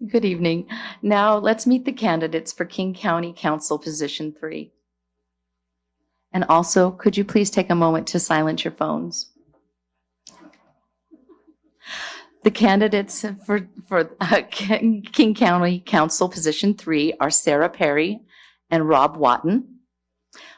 Good evening. Now let's meet the candidates for King County Council Position 3. And also, could you please take a moment to silence your phones? The candidates for King County Council Position 3 are Sarah Perry and Rob Watton.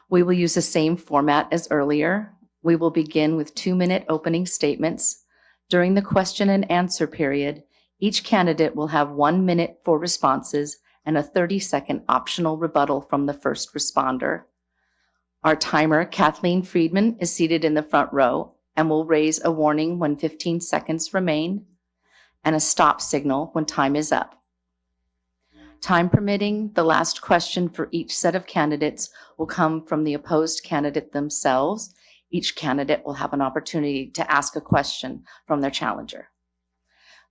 We will use the same format as earlier. We will begin with 2-minute opening statements. During the question and answer period, each candidate will have 1 minute for responses and a 30-second optional rebuttal from the first responder. Our timer, Kathleen Friedman, is seated in the front row and will raise a warning when 15 seconds remain and a stop signal when time is up. Time permitting, the last question for each set of candidates will come from the opposed candidate themselves. Each candidate will have an opportunity to ask a question from their challenger.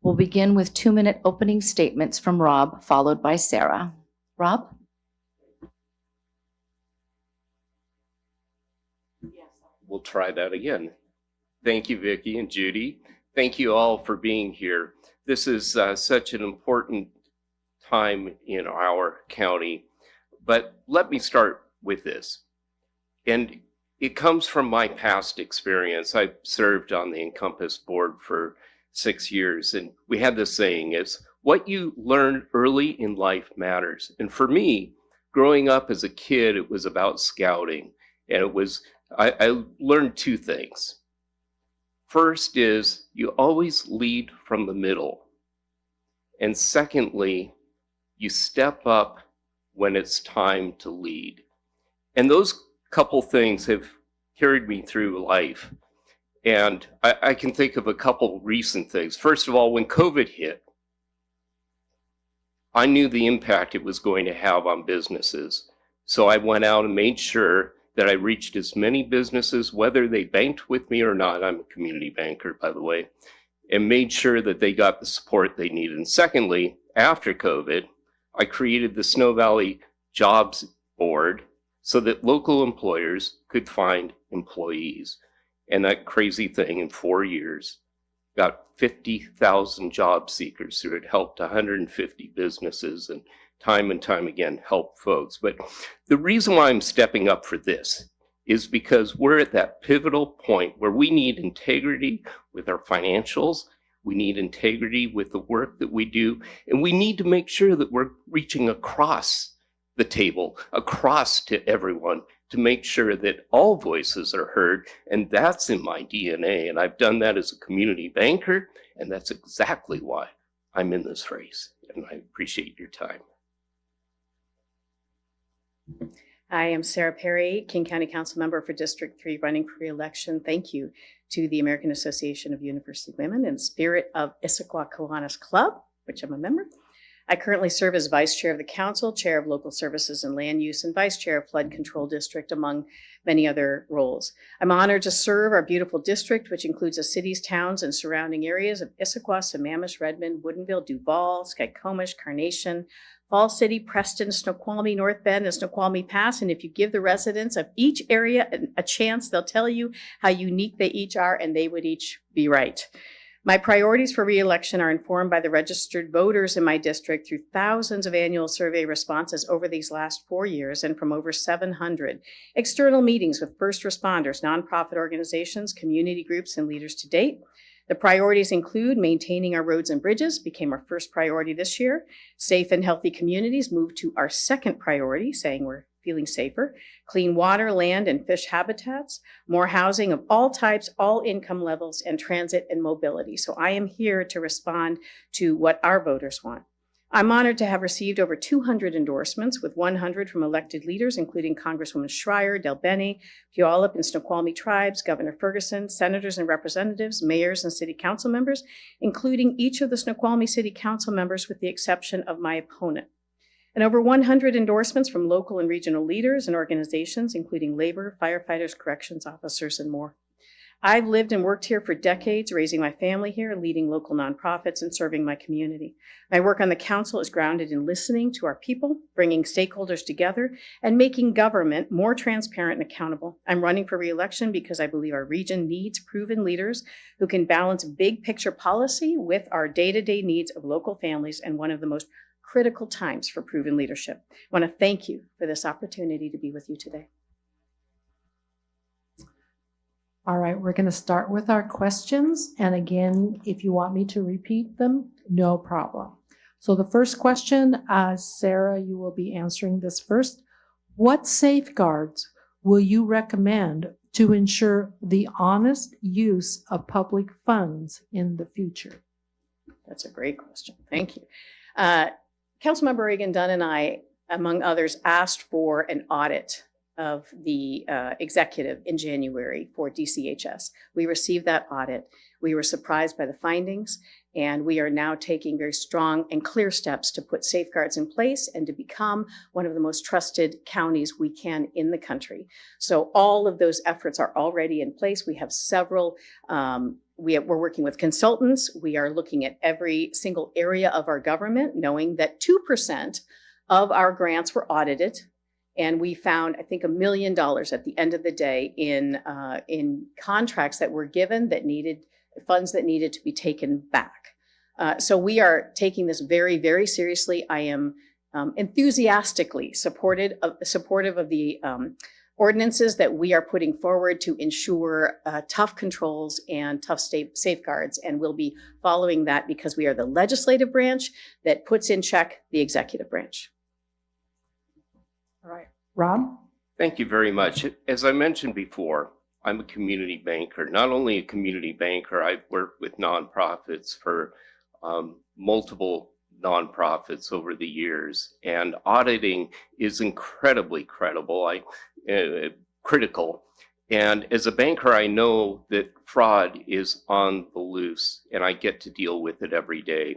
We'll begin with 2-minute opening statements from Rob, followed by Sarah. Rob? We'll try that again. Thank you, Vicki and Judy. Thank you all for being here. This is such an important time in our county, but let me start with this. And it comes from my past experience. I served on the Encompass board for 6 years, and we had this saying, is what you learn early in life matters. And for me, growing up as a kid, it was about scouting. And it was, I learned 2 things. First is you always lead from the middle. And secondly, you step up when it's time to lead. And those couple things have carried me through life. And I can think of a couple recent things. First of all, when COVID hit, I knew the impact it was going to have on businesses. So I went out and made sure that I reached as many businesses, whether they banked with me or not. I'm a community banker, by the way, and made sure that they got the support they needed. And secondly, after COVID, I created the Snow Valley Jobs Board so that local employers could find employees. And that crazy thing in 4 years got 50,000 job seekers who had helped 150 businesses and time again helped folks. But the reason why I'm stepping up for this is because we're at that pivotal point where we need integrity with our financials. We need integrity with the work that we do. And we need to make sure that we're reaching across the table, across to everyone, to make sure that all voices are heard. And that's in my DNA. And I've done that as a community banker. And that's exactly why I'm in this race. And I appreciate your time. I am Sarah Perry, King County Council member for District 3, running for re-election. Thank you to the American Association of University Women and Spirit of Issaquah Kiwanis Club, which I'm a member. I currently serve as Vice Chair of the Council, Chair of Local Services and Land Use, and Vice Chair of Flood Control District, among many other roles. I'm honored to serve our beautiful district, which includes the cities, towns, and surrounding areas of Issaquah, Sammamish, Redmond, Woodinville, Duval, Skykomish, Carnation, Falls City, Preston, Snoqualmie, North Bend, and Snoqualmie Pass. And if you give the residents of each area a chance, they'll tell you how unique they each are, and they would each be right. My priorities for re-election are informed by the registered voters in my district through thousands of annual survey responses over these last 4 years and from over 700 external meetings with first responders, nonprofit organizations, community groups, and leaders to date. The priorities include maintaining our roads and bridges, became our first priority this year. Safe and healthy communities moved to our second priority, saying we're feeling safer. Clean water, land, and fish habitats. More housing of all types, all income levels, and transit and mobility. So I am here to respond to what our voters want. I'm honored to have received over 200 endorsements, with 100 from elected leaders, including Congresswoman Schreier, Del Bene, Puyallup and Snoqualmie tribes, Governor Ferguson, senators and representatives, mayors and city council members, including each of the Snoqualmie city council members with the exception of my opponent. And over 100 endorsements from local and regional leaders and organizations, including labor, firefighters, corrections officers, and more. I've lived and worked here for decades, raising my family here, leading local nonprofits, and serving my community. My work on the council is grounded in listening to our people, bringing stakeholders together, and making government more transparent and accountable. I'm running for re-election because I believe our region needs proven leaders who can balance big picture policy with our day-to-day needs of local families, and one of the most critical times for proven leadership. I want to thank you for this opportunity to be with you today. All right, we're going to start with our questions. And again, if you want me to repeat them, no problem. So the first question, Sarah, you will be answering this first. What safeguards will you recommend to ensure the honest use of public funds in the future? That's a great question. Thank you. Councilmember Reagan-Dunn and I, among others, asked for an audit of the executive in January for DCHS. We received that audit. We were surprised by the findings, and we are now taking very strong and clear steps to put safeguards in place and to become one of the most trusted counties we can in the country. So all of those efforts are already in place. We have several, we're working with consultants. We are looking at every single area of our government, knowing that 2% of our grants were audited. And we found, I think, $1 million at the end of the day in contracts that were given that needed funds that needed to be taken back. So we are taking this very, very seriously. I am enthusiastically supportive of the ordinances that we are putting forward to ensure tough controls and tough safeguards. And we'll be following that because we are the legislative branch that puts in check the executive branch. All right, Rob? Thank you very much. As I mentioned before, I'm a community banker. Not only a community banker, I've worked with nonprofits for multiple nonprofits over the years, and auditing is incredibly critical. And as a banker, I know that fraud is on the loose, and I get to deal with it every day.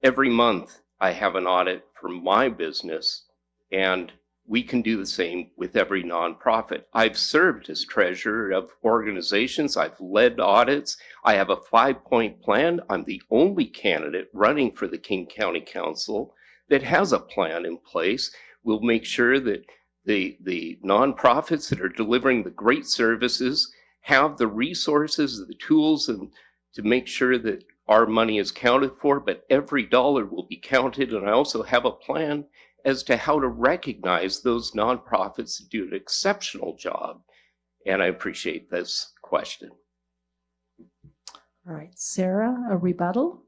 Every month, I have an audit for my business, and we can do the same with every nonprofit. I've served as treasurer of organizations. I've led audits. I have a 5-point plan. I'm the only candidate running for the King County Council that has a plan in place. We'll make sure that the nonprofits that are delivering the great services have the resources, the tools, and to make sure that our money is counted for, but every dollar will be counted. And I also have a plan as to how to recognize those nonprofits that do an exceptional job. And I appreciate this question. All right, Sarah, a rebuttal?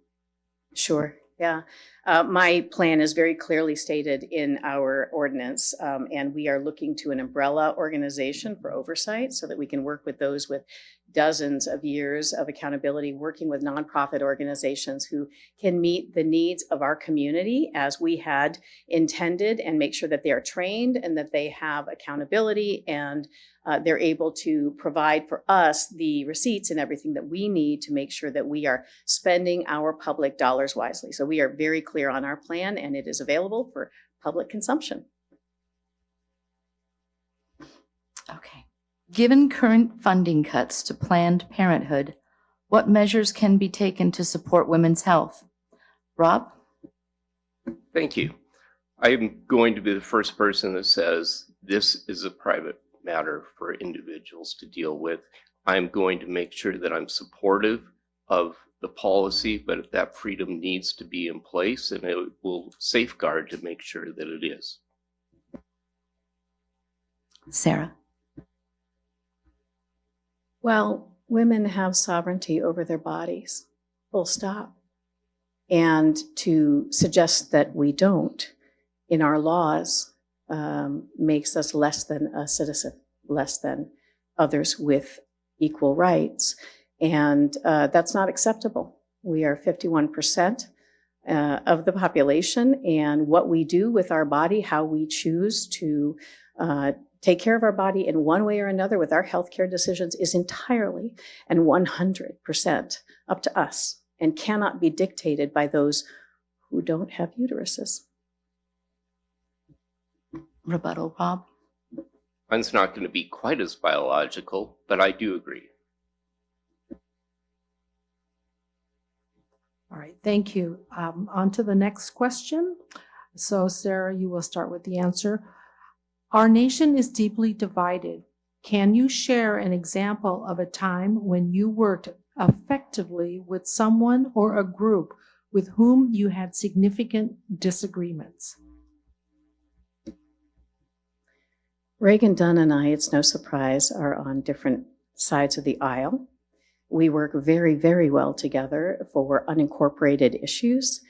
Sure, yeah. My plan is very clearly stated in our ordinance, and we are looking to an umbrella organization for oversight so that we can work with those with dozens of years of accountability, working with nonprofit organizations who can meet the needs of our community as we had intended, and make sure that they are trained and that they have accountability and they're able to provide for us the receipts and everything that we need to make sure that we are spending our public dollars wisely. So we are very clear on our plan, and it is available for public consumption. Okay. Given current funding cuts to Planned Parenthood, what measures can be taken to support women's health? Rob? Thank you. I am going to be the first person that says this is a private matter for individuals to deal with. I'm going to make sure that I'm supportive of the policy, but that freedom needs to be in place, and it will safeguard to make sure that it is. Sarah? Well, women have sovereignty over their bodies, full stop. And to suggest that we don't in our laws makes us less than a citizen, less than others with equal rights. And that's not acceptable. We are 51% of the population, and what we do with our body, how we choose to take care of our body in one way or another with our healthcare decisions is entirely and 100% up to us and cannot be dictated by those who don't have uteruses. Rebuttal, Rob? Mine's not going to be quite as biological, but I do agree. All right, thank you. On to the next question. So Sarah, you will start with the answer. Our nation is deeply divided. Can you share an example of a time when you worked effectively with someone or a group with whom you had significant disagreements? Reagan Dunn and I, it's no surprise, are on different sides of the aisle. We work very, very well together for unincorporated issues.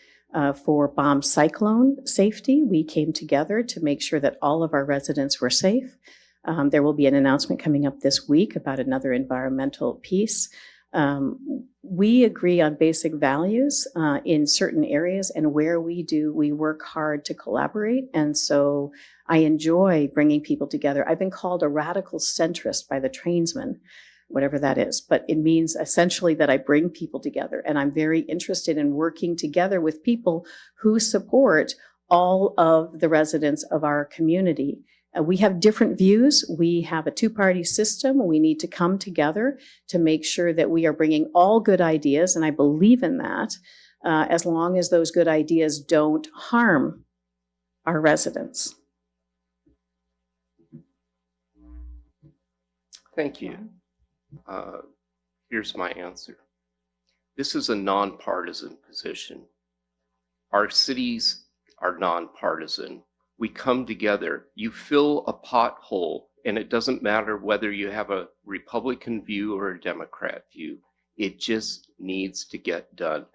For bomb cyclone safety, we came together to make sure that all of our residents were safe. There will be an announcement coming up this week about another environmental piece. We agree on basic values in certain areas, and where we do, we work hard to collaborate. And so I enjoy bringing people together. I've been called a radical centrist by the tradesmen, whatever that is, but it means essentially that I bring people together, and I'm very interested in working together with people who support all of the residents of our community. We have different views. We have a two-party system. We need to come together to make sure that we are bringing all good ideas, and I believe in that, as long as those good ideas don't harm our residents. Thank you. Here's my answer. This is a nonpartisan position. Our cities are nonpartisan. We come together. You fill a pothole, and it doesn't matter whether you have a Republican view or a Democrat view. It just needs to get done.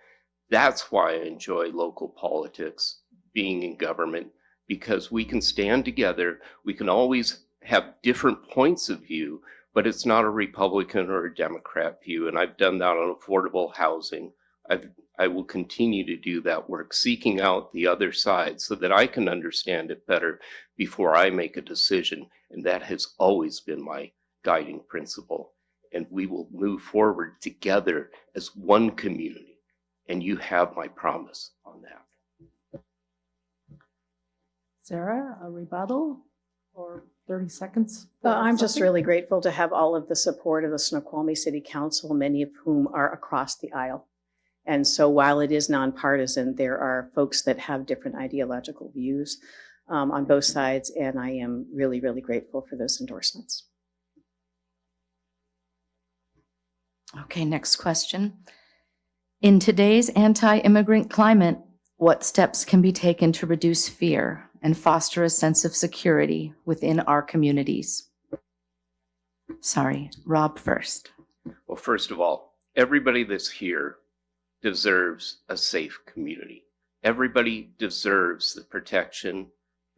That's why I enjoy local politics, being in government, because we can stand together. We can always have different points of view, but it's not a Republican or a Democrat view. And I've done that on affordable housing. I will continue to do that work, seeking out the other side so that I can understand it better before I make a decision. And that has always been my guiding principle. And we will move forward together as one community. And you have my promise on that. Sarah, a rebuttal or 30 seconds? I'm just really grateful to have all of the support of the Snoqualmie City Council, many of whom are across the aisle. And so while it is nonpartisan, there are folks that have different ideological views on both sides, and I am really, really grateful for those endorsements. Okay, next question. In today's anti-immigrant climate, what steps can be taken to reduce fear and foster a sense of security within our communities? Sorry, Rob first. Well, first of all, everybody that's here deserves a safe community. Everybody deserves the protection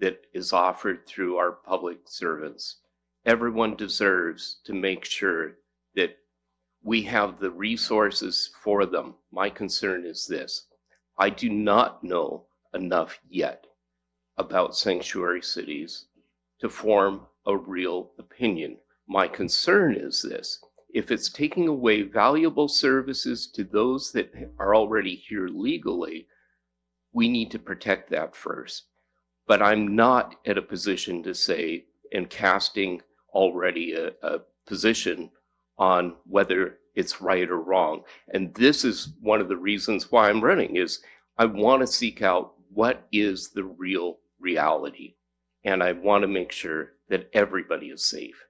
that is offered through our public servants. Everyone deserves to make sure that we have the resources for them. My concern is this: I do not know enough yet about sanctuary cities to form a real opinion. My concern is this: if it's taking away valuable services to those that are already here legally, we need to protect that first. But I'm not at a position to say, and casting already a position on whether it's right or wrong. And this is one of the reasons why I'm running, is I want to seek out what is the real reality. And I want to make sure that everybody is safe.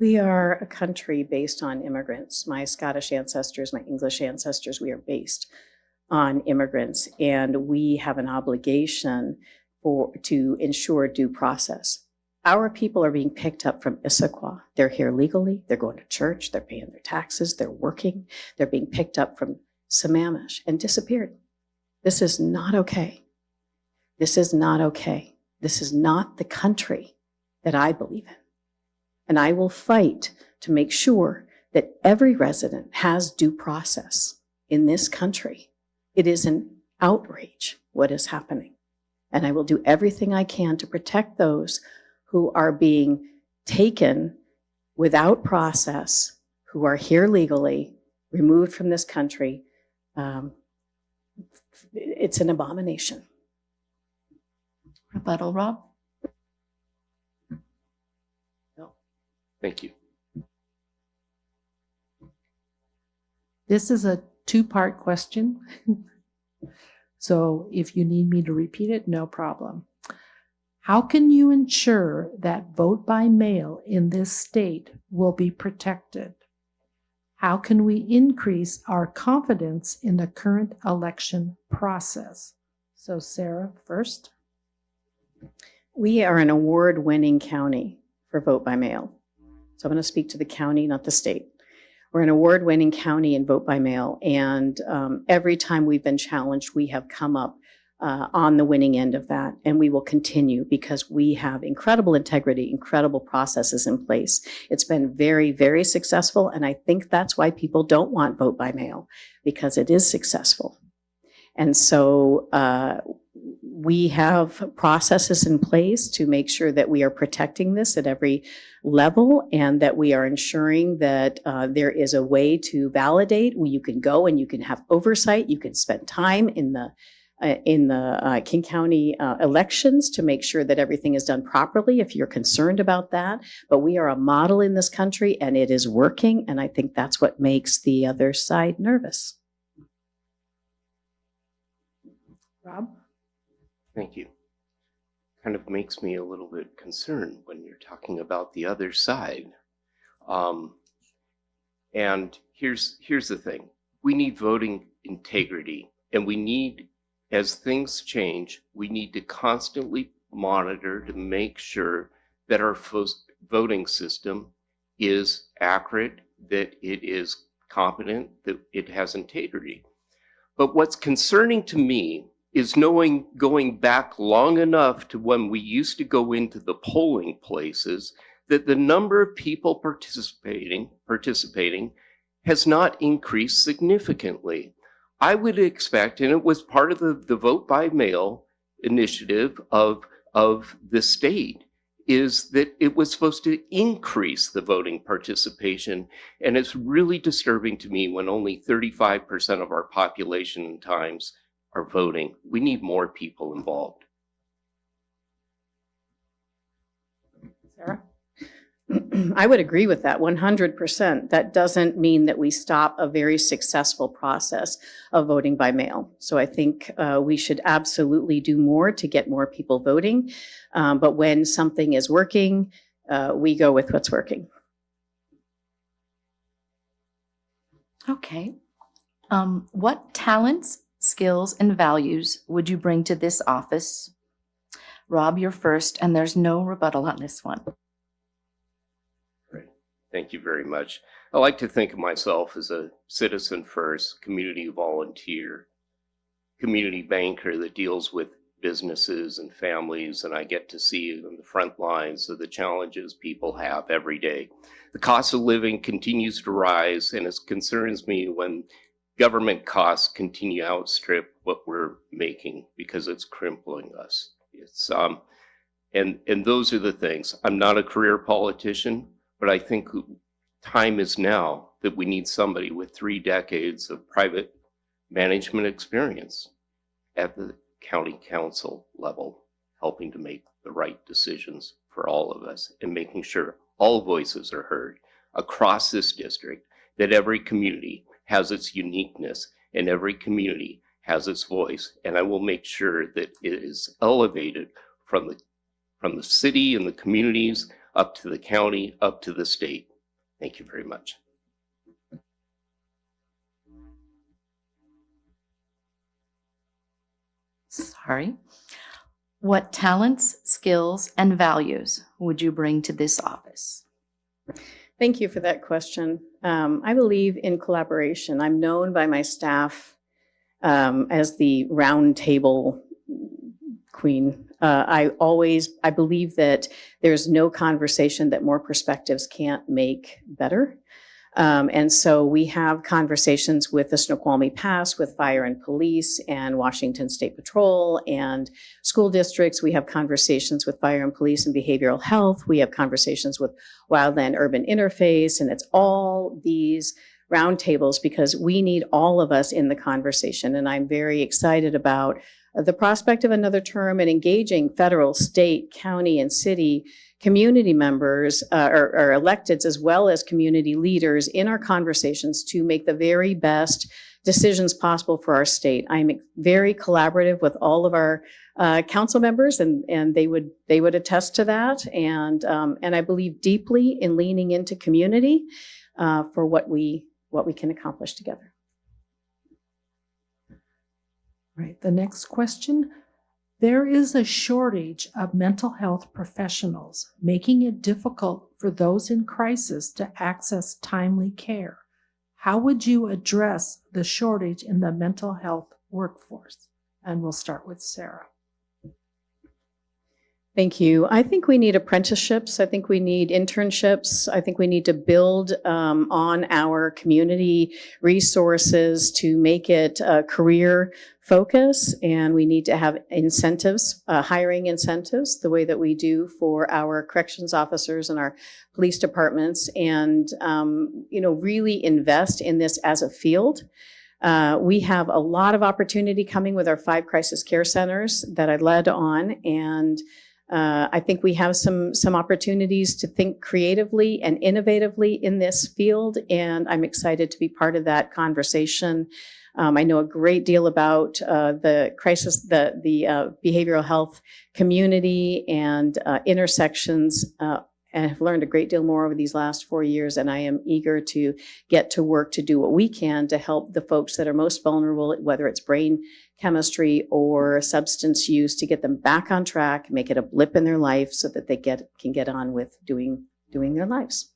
We are a country based on immigrants. My Scottish ancestors, my English ancestors, we are based on immigrants, and we have an obligation to ensure due process. Our people are being picked up from Issaquah. They're here legally, they're going to church, they're paying their taxes, they're working, they're being picked up from Sammamish and disappeared. This is not okay. This is not okay. This is not the country that I believe in. And I will fight to make sure that every resident has due process in this country. It is an outrage what is happening. And I will do everything I can to protect those who are being taken without process, who are here legally, removed from this country. It's an abomination. Rebuttal, Rob? Thank you. This is a two-part question. So if you need me to repeat it, no problem. How can you ensure that vote by mail in this state will be protected? How can we increase our confidence in the current election process? So Sarah first. We are an award-winning county for vote by mail. So I'm going to speak to the county, not the state. We're an award-winning county in vote by mail, and every time we've been challenged, we have come up on the winning end of that, and we will continue because we have incredible integrity, incredible processes in place. It's been very, very successful, and I think that's why people don't want vote by mail, because it is successful. And so we have processes in place to make sure that we are protecting this at every level, and that we are ensuring that there is a way to validate where you can go and you can have oversight. You can spend time in the King County elections to make sure that everything is done properly if you're concerned about that. But we are a model in this country, and it is working, and I think that's what makes the other side nervous. Rob? Thank you. Kind of makes me a little bit concerned when you're talking about the other side. And here's the thing. We need voting integrity, and we need, as things change, we need to constantly monitor to make sure that our voting system is accurate, that it is competent, that it has integrity. But what's concerning to me is going back long enough to when we used to go into the polling places, that the number of people participating has not increased significantly. I would expect, and it was part of the vote by mail initiative of the state, is that it was supposed to increase the voting participation. And it's really disturbing to me when only 35% of our population times are voting. We need more people involved. Sarah? I would agree with that 100%. That doesn't mean that we stop a very successful process of voting by mail. So I think we should absolutely do more to get more people voting. But when something is working, we go with what's working. Okay. What talents, skills, and values would you bring to this office? Rob, you're first, and there's no rebuttal on this one. Great. Thank you very much. I like to think of myself as a citizen first, community volunteer, community banker that deals with businesses and families, and I get to see on the front lines of the challenges people have every day. The cost of living continues to rise, and it concerns me when government costs continue to outstrip what we're making because it's crippling us. It's and those are the things. I'm not a career politician, but I think time is now that we need somebody with 3 decades of private management experience at the county council level, helping to make the right decisions for all of us and making sure all voices are heard across this district, that every community has its uniqueness and every community has its voice. And I will make sure that it is elevated from the city and the communities up to the county, up to the state. Thank you very much. Sorry. What talents, skills, and values would you bring to this office? Thank you for that question. I believe in collaboration. I'm known by my staff as the round table queen. I believe that there's no conversation that more perspectives can't make better. And so we have conversations with the Snoqualmie Pass, with Fire and Police, and Washington State Patrol, and school districts. We have conversations with Fire and Police and Behavioral Health. We have conversations with Wildland Urban Interface, and it's all these roundtables because we need all of us in the conversation. And I'm very excited about the prospect of another term and engaging federal, state, county, and city community members or electeds as well as community leaders in our conversations to make the very best decisions possible for our state. I'm very collaborative with all of our council members, and they would attest to that. And I believe deeply in leaning into community for what we can accomplish together. Right. The next question. There is a shortage of mental health professionals, making it difficult for those in crisis to access timely care. How would you address the shortage in the mental health workforce? And we'll start with Sarah. Thank you. I think we need apprenticeships. I think we need internships. I think we need to build on our community resources to make it a career focus. And we need to have incentives, hiring incentives, the way that we do for our corrections officers and our police departments, and really invest in this as a field. We have a lot of opportunity coming with our 5 crisis care centers that I led on, and I think we have some opportunities to think creatively and innovatively in this field, and I'm excited to be part of that conversation. I know a great deal about the behavioral health community and intersections, and have learned a great deal more over these last 4 years, and I am eager to get to work to do what we can to help the folks that are most vulnerable, whether it's brain chemistry or substance use, to get them back on track, make it a blip in their life so that they can get on with doing their lives.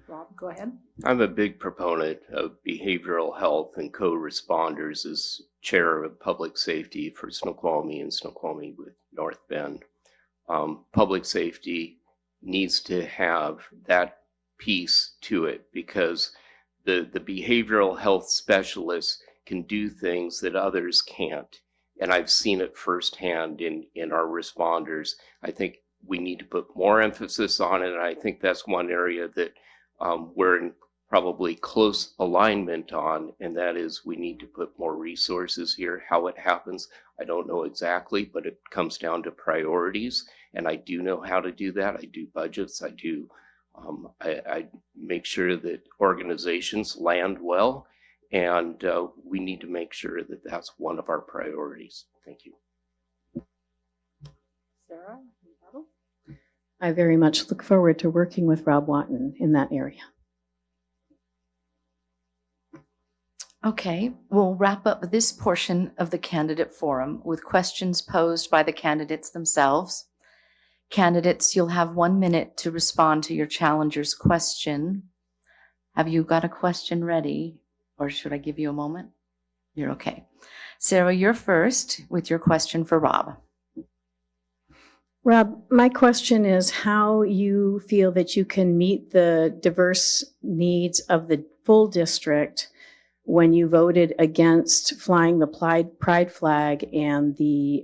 Rob, go ahead. I'm a big proponent of behavioral health and co-responders as chair of public safety for Snoqualmie and Snoqualmie with North Bend. Public safety needs to have that piece to it because the behavioral health specialists can do things that others can't. And I've seen it firsthand in our responders. I think we need to put more emphasis on it. And I think that's one area that we're in probably close alignment on, and that is we need to put more resources here. How it happens, I don't know exactly, but it comes down to priorities. And I do know how to do that. I do budgets. I do. I make sure that organizations land well. And we need to make sure that that's one of our priorities. Thank you. Sarah? I very much look forward to working with Rob Watton in that area. Okay, we'll wrap up this portion of the candidate forum with questions posed by the candidates themselves. Candidates, you'll have 1 minute to respond to your challenger's question. Have you got a question ready? Or should I give you a moment? You're okay. Sarah, you're first with your question for Rob. Rob, my question is how you feel that you can meet the diverse needs of the full district when you voted against flying the Pride flag and the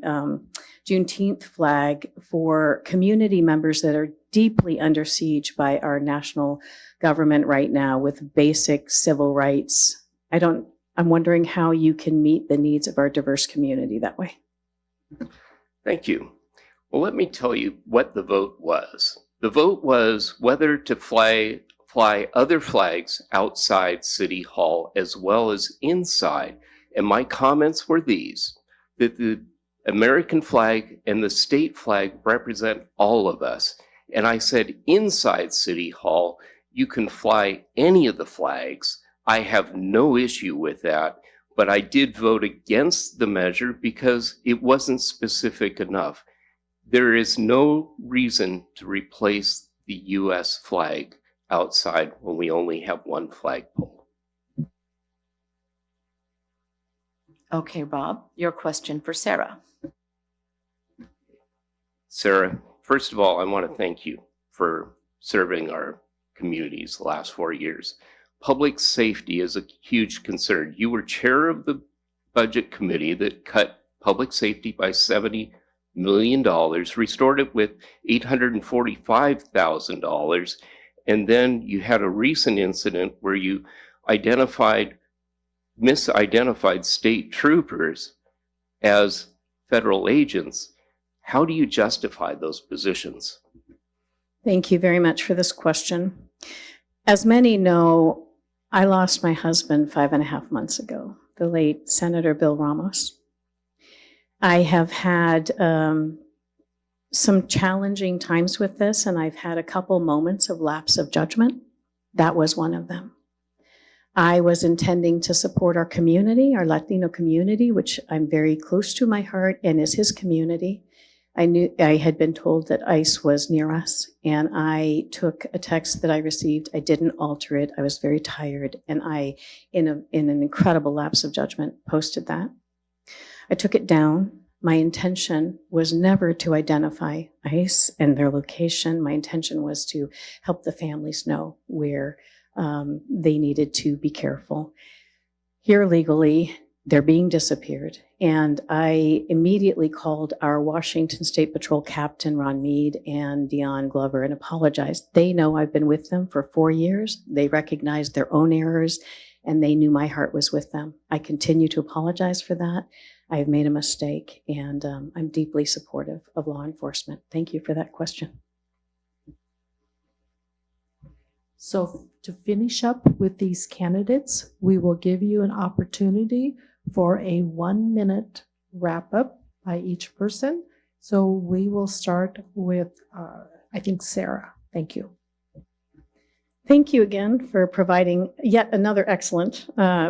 Juneteenth flag for community members that are deeply under siege by our national government right now with basic civil rights. I'm wondering how you can meet the needs of our diverse community that way. Thank you. Well, let me tell you what the vote was. The vote was whether to fly other flags outside City Hall as well as inside. And my comments were these, that the American flag and the state flag represent all of us. And I said, inside City Hall, you can fly any of the flags. I have no issue with that, but I did vote against the measure because it wasn't specific enough. There is no reason to replace the U.S. flag outside when we only have one flagpole. Okay, Rob, your question for Sarah. Sarah, first of all, I want to thank you for serving our communities the last 4 years. Public safety is a huge concern. You were chair of the budget committee that cut public safety by $70 million, restored it with $845,000, and then you had a recent incident where you identified misidentified state troopers as federal agents, how do you justify those positions? Thank you very much for this question. As many know, I lost my husband 5.5 months ago, the late Senator Bill Ramos. I have had some challenging times with this, and I've had a couple moments of lapse of judgment. That was one of them. I was intending to support our community, our Latino community, which I'm very close to my heart and is his community. I had been told that ICE was near us, and I took a text that I received. I didn't alter it. I was very tired, and I, in an incredible lapse of judgment, posted that. I took it down. My intention was never to identify ICE and their location. My intention was to help the families know where they needed to be careful. Here legally, they're being disappeared. And I immediately called our Washington State Patrol Captain, Ron Mead, and Dion Glover and apologized. They know I've been with them for 4 years. They recognized their own errors, and they knew my heart was with them. I continue to apologize for that. I have made a mistake, and I'm deeply supportive of law enforcement. Thank you for that question. So to finish up with these candidates, we will give you an opportunity for a 1-minute wrap-up by each person. So we will start with, I think, Sarah. Thank you. Thank you again for providing yet another excellent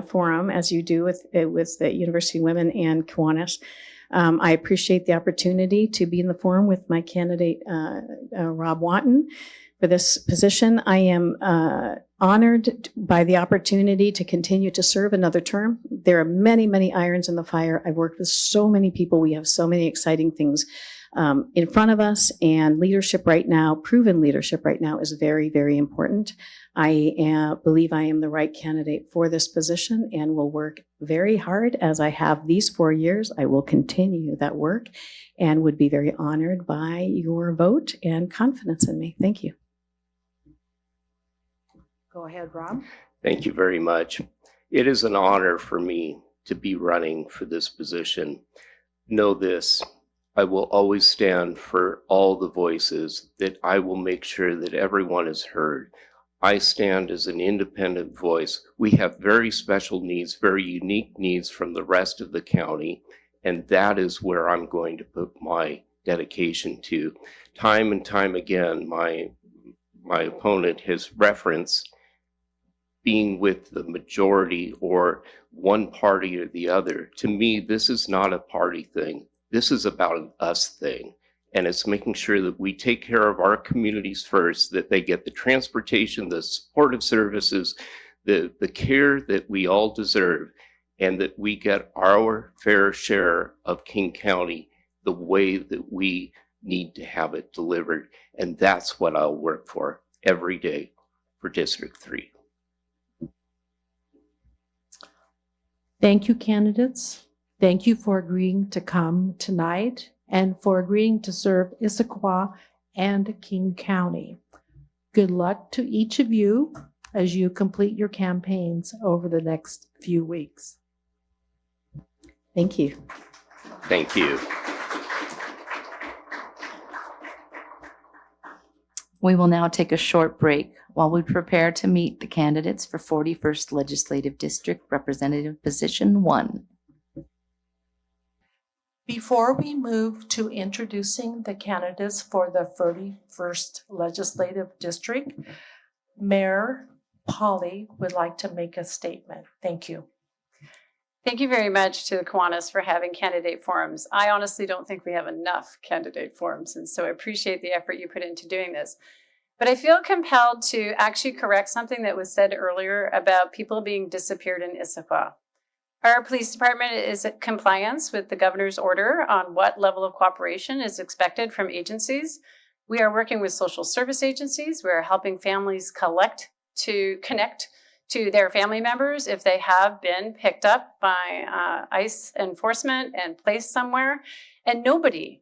forum, as you do with the University Women and Kiwanis. I appreciate the opportunity to be in the forum with my candidate, Rob Watton. For this position, I am honored by the opportunity to continue to serve another term. There are many, many irons in the fire. I've worked with so many people. We have so many exciting things in front of us, and leadership right now, proven leadership right now, is very, very important. I believe I am the right candidate for this position and will work very hard as I have these 4 years. I will continue that work and would be very honored by your vote and confidence in me. Thank you. Go ahead, Rob. Thank you very much. It is an honor for me to be running for this position. Know this, I will always stand for all the voices, that I will make sure that everyone is heard. I stand as an independent voice. We have very special needs, very unique needs from the rest of the county, and that is where I'm going to put my dedication to. Time and time again, my opponent has referenced being with the majority or one party or the other. To me, this is not a party thing. This is about an us thing. And it's making sure that we take care of our communities first, that they get the transportation, the supportive services, the care that we all deserve, and that we get our fair share of King County the way that we need to have it delivered. And that's what I'll work for every day for District 3. Thank you, candidates. Thank you for agreeing to come tonight and for agreeing to serve Issaquah and King County. Good luck to each of you as you complete your campaigns over the next few weeks. Thank you. Thank you. We will now take a short break while we prepare to meet the candidates for 41st Legislative District Representative Position 1. Before we move to introducing the candidates for the 31st Legislative District, Mayor Polly would like to make a statement. Thank you. Thank you very much to the Kiwanis for having candidate forums. I honestly don't think we have enough candidate forums, and so I appreciate the effort you put into doing this. But I feel compelled to actually correct something that was said earlier about people being disappeared in Issaquah. Our police department is in compliance with the governor's order on what level of cooperation is expected from agencies. We are working with social service agencies. We are helping families connect to their family members if they have been picked up by ICE enforcement and placed somewhere. And nobody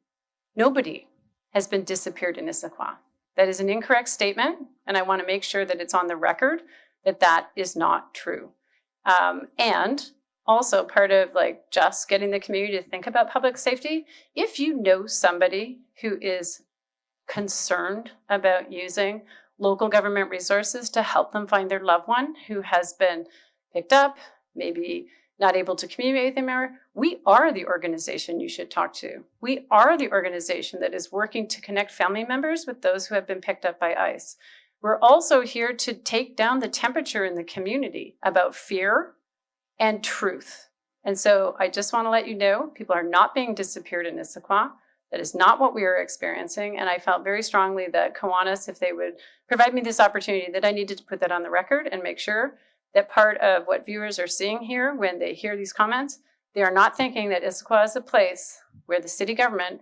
has been disappeared in Issaquah. That is an incorrect statement, and I want to make sure that it's on the record that that is not true. And also part of like just getting the community to think about public safety. If you know somebody who is concerned about using local government resources to help them find their loved one who has been picked up, maybe not able to communicate with them anymore, we are the organization you should talk to. We are the organization that is working to connect family members with those who have been picked up by ICE. We're also here to take down the temperature in the community about fear and truth. And so I just want to let you know, people are not being disappeared in Issaquah. That is not what we are experiencing. And I felt very strongly that Kiwanis, if they would provide me this opportunity, that I needed to put that on the record and make sure that part of what viewers are seeing here when they hear these comments, they are not thinking that Issaquah is a place where the city government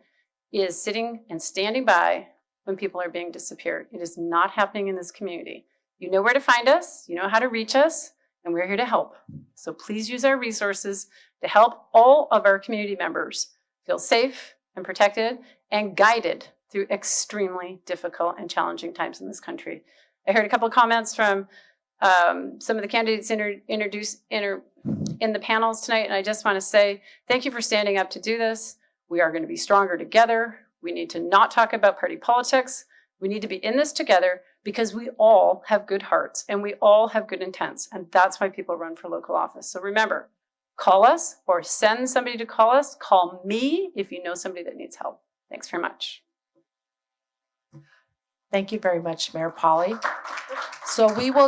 is sitting and standing by when people are being disappeared. It is not happening in this community. You know where to find us, you know how to reach us, and we're here to help. So please use our resources to help all of our community members feel safe and protected and guided through extremely difficult and challenging times in this country. I heard a couple of comments from some of the candidates introduced in the panels tonight, and I just want to say thank you for standing up to do this. We are going to be stronger together. We need to not talk about party politics. We need to be in this together because we all have good hearts and we all have good intents, and that's why people run for local office. So remember, call us or send somebody to call us. Call me if you know somebody that needs help. Thanks very much. Thank you very much, Mayor Polly. So we will